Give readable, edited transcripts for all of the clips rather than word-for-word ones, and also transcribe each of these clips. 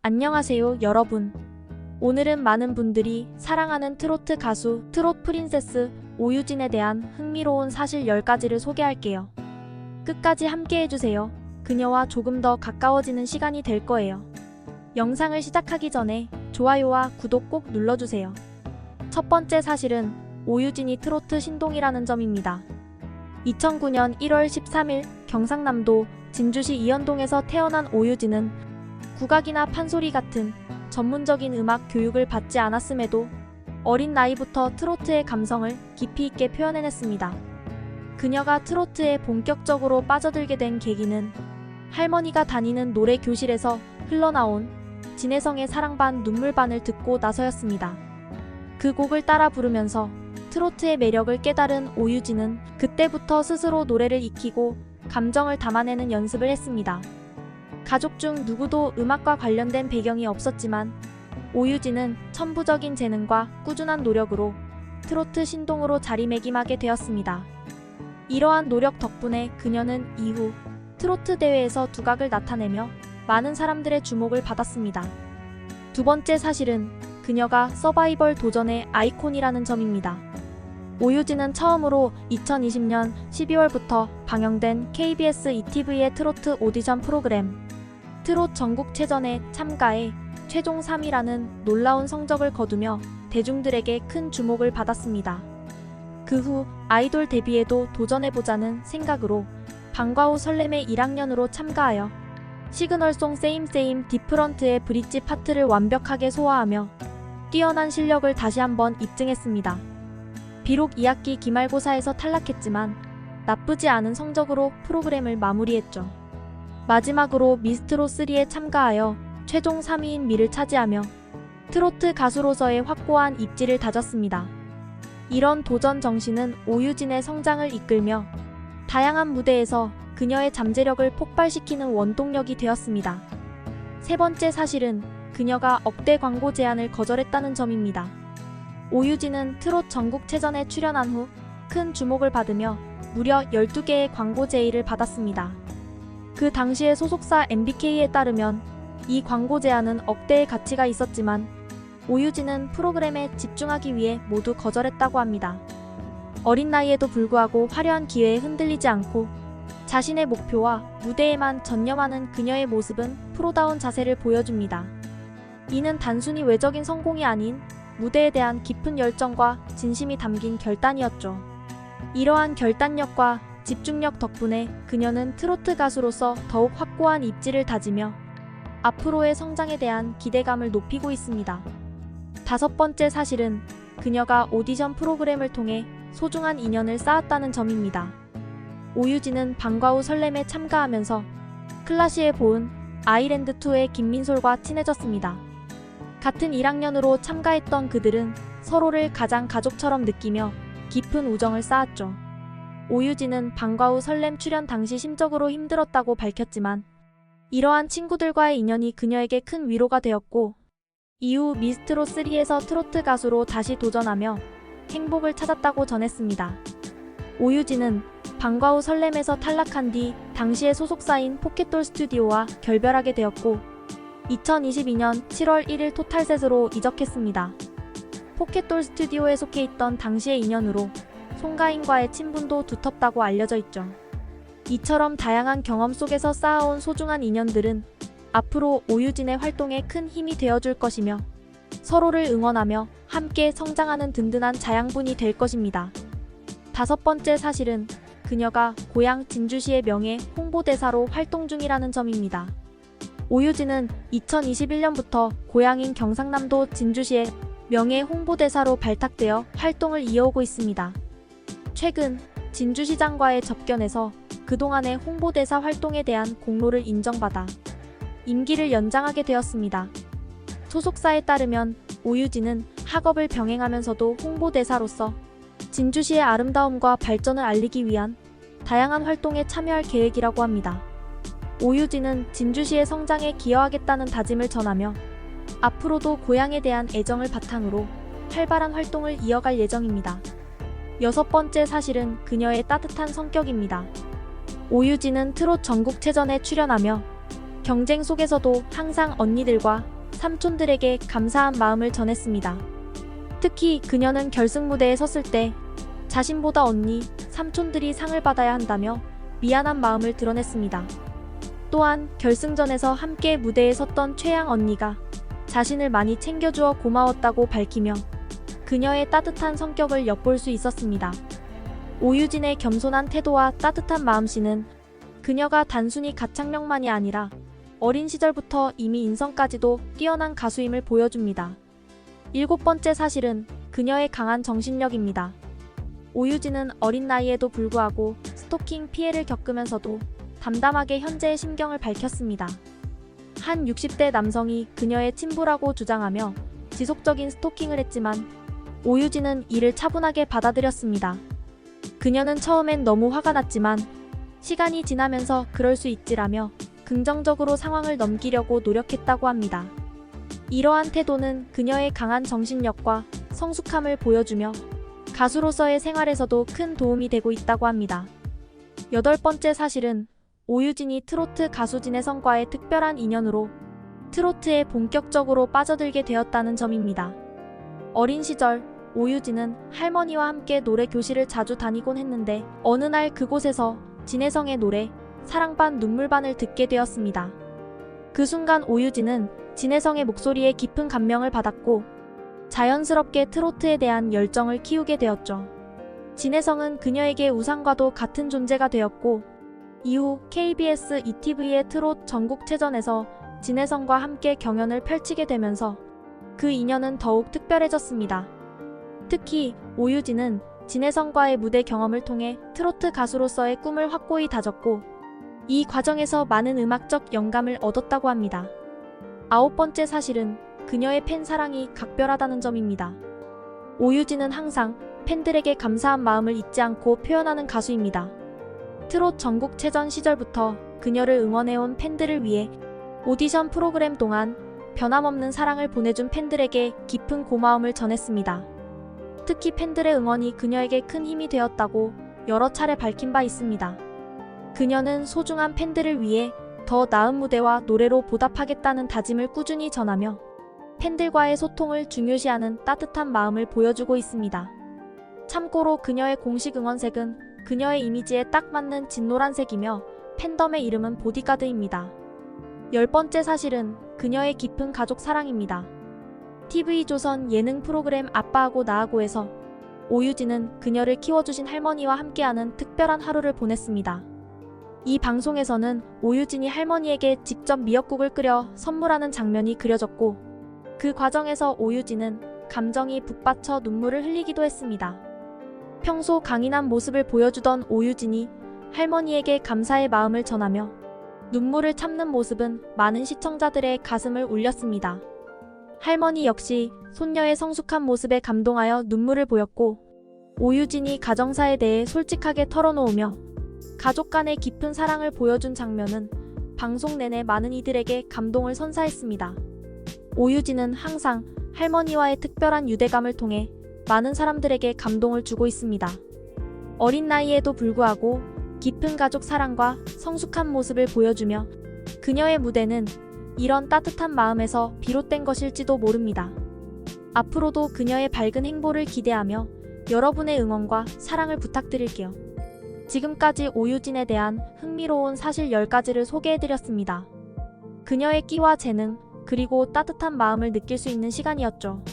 안녕하세요, 여러분. 오늘은 많은 분들이 사랑하는 트로트 가수 트롯 프린세스 오유진에 대한 흥미로운 사실 10가지를 소개할게요. 끝까지 함께 해주세요. 그녀와 조금 더 가까워지는 시간이 될 거예요. 영상을 시작하기 전에 좋아요와 구독 꼭 눌러주세요. 첫 번째 사실은 오유진이 트로트 신동이라는 점입니다. 2009년 1월 13일 경상남도 진주시 이현동에서 태어난 오유진은 국악이나 판소리 같은 전문적인 음악 교육을 받지 않았음에도 어린 나이부터 트로트의 감성을 깊이 있게 표현해냈습니다. 그녀가 트로트에 본격적으로 빠져들게 된 계기는 할머니가 다니는 노래 교실에서 흘러나온 진혜성의 사랑반 눈물반을 듣고 나서였습니다. 그 곡을 따라 부르면서 트로트의 매력을 깨달은 오유진은 그때부터 스스로 노래를 익히고 감정을 담아내는 연습을 했습니다. 가족 중 누구도 음악과 관련된 배경이 없었지만 오유진은 천부적인 재능과 꾸준한 노력으로 트로트 신동으로 자리매김하게 되었습니다. 이러한 노력 덕분에 그녀는 이후 트로트 대회에서 두각을 나타내며 많은 사람들의 주목을 받았습니다. 두 번째 사실은 그녀가 서바이벌 도전의 아이콘이라는 점입니다. 오유진은 처음으로 2020년 12월부터 방영된 KBS ETV의 트로트 오디션 프로그램 트롯 전국체전에 참가해 최종 3위라는 놀라운 성적을 거두며 대중들에게 큰 주목을 받았습니다. 그 후 아이돌 데뷔에도 도전해보자는 생각으로 방과 후 설렘의 1학년으로 참가하여 시그널송 Same Same 디프런트의 브릿지 파트를 완벽하게 소화하며 뛰어난 실력을 다시 한번 입증했습니다. 비록 2학기 기말고사에서 탈락했지만 나쁘지 않은 성적으로 프로그램을 마무리했죠. 마지막으로 미스트롯3에 참가하여 최종 3위인 미를 차지하며 트로트 가수로서의 확고한 입지를 다졌습니다. 이런 도전 정신은 오유진의 성장을 이끌며 다양한 무대에서 그녀의 잠재력을 폭발시키는 원동력이 되었습니다. 세 번째 사실은 그녀가 억대 광고 제안을 거절했다는 점입니다. 오유진은 트롯 전국체전에 출연한 후 큰 주목을 받으며 무려 12개의 광고 제의를 받았습니다. 그 당시의 소속사 MBK에 따르면 이 광고 제안은 억대의 가치가 있었지만 오유진은 프로그램에 집중하기 위해 모두 거절했다고 합니다. 어린 나이에도 불구하고 화려한 기회에 흔들리지 않고 자신의 목표와 무대에만 전념하는 그녀의 모습은 프로다운 자세를 보여줍니다. 이는 단순히 외적인 성공이 아닌 무대에 대한 깊은 열정과 진심이 담긴 결단이었죠. 이러한 결단력과 집중력 덕분에 그녀는 트로트 가수로서 더욱 확고한 입지를 다지며 앞으로의 성장에 대한 기대감을 높이고 있습니다. 다섯 번째 사실은 그녀가 오디션 프로그램을 통해 소중한 인연을 쌓았다는 점입니다. 오유진은 방과 후 설렘에 참가하면서 클라시의 보은 아이랜드2의 김민솔과 친해졌습니다. 같은 1학년으로 참가했던 그들은 서로를 가장 가족처럼 느끼며 깊은 우정을 쌓았죠. 오유진은 방과 후 설렘 출연 당시 심적으로 힘들었다고 밝혔지만 이러한 친구들과의 인연이 그녀에게 큰 위로가 되었고 이후 미스트롯3에서 트로트 가수로 다시 도전하며 행복을 찾았다고 전했습니다. 오유진은 방과 후 설렘에서 탈락한 뒤 당시의 소속사인 포켓돌 스튜디오와 결별하게 되었고 2022년 7월 1일 토탈셋으로 이적했습니다. 포켓돌 스튜디오에 속해 있던 당시의 인연으로 송가인과의 친분도 두텁다고 알려져 있죠. 이처럼 다양한 경험 속에서 쌓아온 소중한 인연들은 앞으로 오유진의 활동에 큰 힘이 되어줄 것이며 서로를 응원하며 함께 성장하는 든든한 자양분이 될 것입니다. 다섯 번째 사실은 그녀가 고향 진주시의 명예 홍보대사로 활동 중이라는 점입니다. 오유진은 2021년부터 고향인 경상남도 진주시의 명예 홍보대사로 발탁되어 활동을 이어오고 있습니다. 최근 진주시장과의 접견에서 그동안의 홍보대사 활동에 대한 공로를 인정받아 임기를 연장하게 되었습니다. 소속사에 따르면 오유진은 학업을 병행하면서도 홍보대사로서 진주시의 아름다움과 발전을 알리기 위한 다양한 활동에 참여할 계획이라고 합니다. 오유진은 진주시의 성장에 기여하겠다는 다짐을 전하며 앞으로도 고향에 대한 애정을 바탕으로 활발한 활동을 이어갈 예정입니다. 여섯 번째 사실은 그녀의 따뜻한 성격입니다. 오유진은 트롯 전국체전에 출연하며 경쟁 속에서도 항상 언니들과 삼촌들에게 감사한 마음을 전했습니다. 특히 그녀는 결승 무대에 섰을 때 자신보다 언니, 삼촌들이 상을 받아야 한다며 미안한 마음을 드러냈습니다. 또한 결승전에서 함께 무대에 섰던 최양 언니가 자신을 많이 챙겨주어 고마웠다고 밝히며 그녀의 따뜻한 성격을 엿볼 수 있었습니다. 오유진의 겸손한 태도와 따뜻한 마음씨는 그녀가 단순히 가창력만이 아니라 어린 시절부터 이미 인성까지도 뛰어난 가수임을 보여줍니다. 7번째 사실은 그녀의 강한 정신력입니다. 오유진은 어린 나이에도 불구하고 스토킹 피해를 겪으면서도 담담하게 현재의 심경을 밝혔습니다. 한 60대 남성이 그녀의 친부라고 주장하며 지속적인 스토킹을 했지만 오유진은 이를 차분하게 받아들였습니다. 그녀는 처음엔 너무 화가 났지만 시간이 지나면서 그럴 수 있지라며 긍정적으로 상황을 넘기려고 노력했다고 합니다. 이러한 태도는 그녀의 강한 정신력과 성숙함을 보여주며 가수로서의 생활에서도 큰 도움이 되고 있다고 합니다. 8번째 사실은 오유진이 트로트 가수 진혜성과의 특별한 인연으로 트로트에 본격적으로 빠져들게 되었다는 점입니다. 어린 시절 오유진은 할머니와 함께 노래 교실을 자주 다니곤 했는데 어느 날 그곳에서 진혜성의 노래 사랑반 눈물반을 듣게 되었습니다. 그 순간 오유진은 진혜성의 목소리에 깊은 감명을 받았고 자연스럽게 트로트에 대한 열정을 키우게 되었죠. 진혜성은 그녀에게 우상과도 같은 존재가 되었고 이후 KBS ETV의 트롯 전국체전에서 진혜성과 함께 경연을 펼치게 되면서 그 인연은 더욱 특별해졌습니다. 특히 오유진은 진혜성과의 무대 경험을 통해 트로트 가수로서의 꿈을 확고히 다졌고 이 과정에서 많은 음악적 영감을 얻었다고 합니다. 9번째 사실은 그녀의 팬 사랑이 각별하다는 점입니다. 오유진은 항상 팬들에게 감사한 마음을 잊지 않고 표현하는 가수입니다. 트롯 전국체전 시절부터 그녀를 응원해온 팬들을 위해 오디션 프로그램 동안 변함없는 사랑을 보내준 팬들에게 깊은 고마움을 전했습니다. 특히 팬들의 응원이 그녀에게 큰 힘이 되었다고 여러 차례 밝힌 바 있습니다. 그녀는 소중한 팬들을 위해 더 나은 무대와 노래로 보답하겠다는 다짐을 꾸준히 전하며 팬들과의 소통을 중요시하는 따뜻한 마음을 보여주고 있습니다. 참고로 그녀의 공식 응원색은 그녀의 이미지에 딱 맞는 진노란색이며 팬덤의 이름은 보디가드입니다. 10번째 사실은 그녀의 깊은 가족 사랑입니다. TV조선 예능 프로그램 아빠하고 나하고에서 오유진은 그녀를 키워주신 할머니와 함께하는 특별한 하루를 보냈습니다. 이 방송에서는 오유진이 할머니에게 직접 미역국을 끓여 선물하는 장면이 그려졌고 그 과정에서 오유진은 감정이 북받쳐 눈물을 흘리기도 했습니다. 평소 강인한 모습을 보여주던 오유진이 할머니에게 감사의 마음을 전하며 눈물을 참는 모습은 많은 시청자들의 가슴을 울렸습니다. 할머니 역시 손녀의 성숙한 모습에 감동하여 눈물을 보였고 오유진이 가정사에 대해 솔직하게 털어놓으며 가족 간의 깊은 사랑을 보여준 장면은 방송 내내 많은 이들에게 감동을 선사했습니다. 오유진은 항상 할머니와의 특별한 유대감을 통해 많은 사람들에게 감동을 주고 있습니다. 어린 나이에도 불구하고 깊은 가족 사랑과 성숙한 모습을 보여주며 그녀의 무대는 이런 따뜻한 마음에서 비롯된 것일지도 모릅니다. 앞으로도 그녀의 밝은 행보를 기대하며 여러분의 응원과 사랑을 부탁드릴게요. 지금까지 오유진에 대한 흥미로운 사실 10가지를 소개해드렸습니다. 그녀의 끼와 재능, 그리고 따뜻한 마음을 느낄 수 있는 시간이었죠.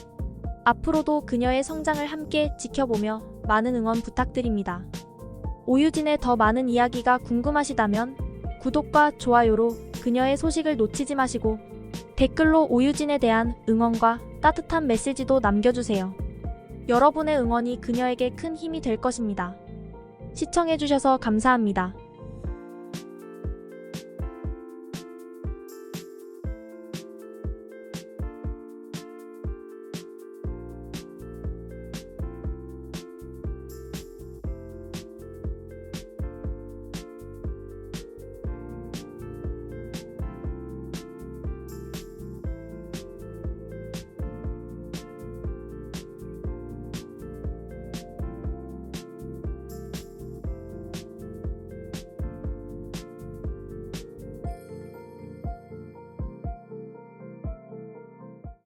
앞으로도 그녀의 성장을 함께 지켜보며 많은 응원 부탁드립니다. 오유진의 더 많은 이야기가 궁금하시다면 구독과 좋아요로 그녀의 소식을 놓치지 마시고 댓글로 오유진에 대한 응원과 따뜻한 메시지도 남겨주세요. 여러분의 응원이 그녀에게 큰 힘이 될 것입니다. 시청해주셔서 감사합니다.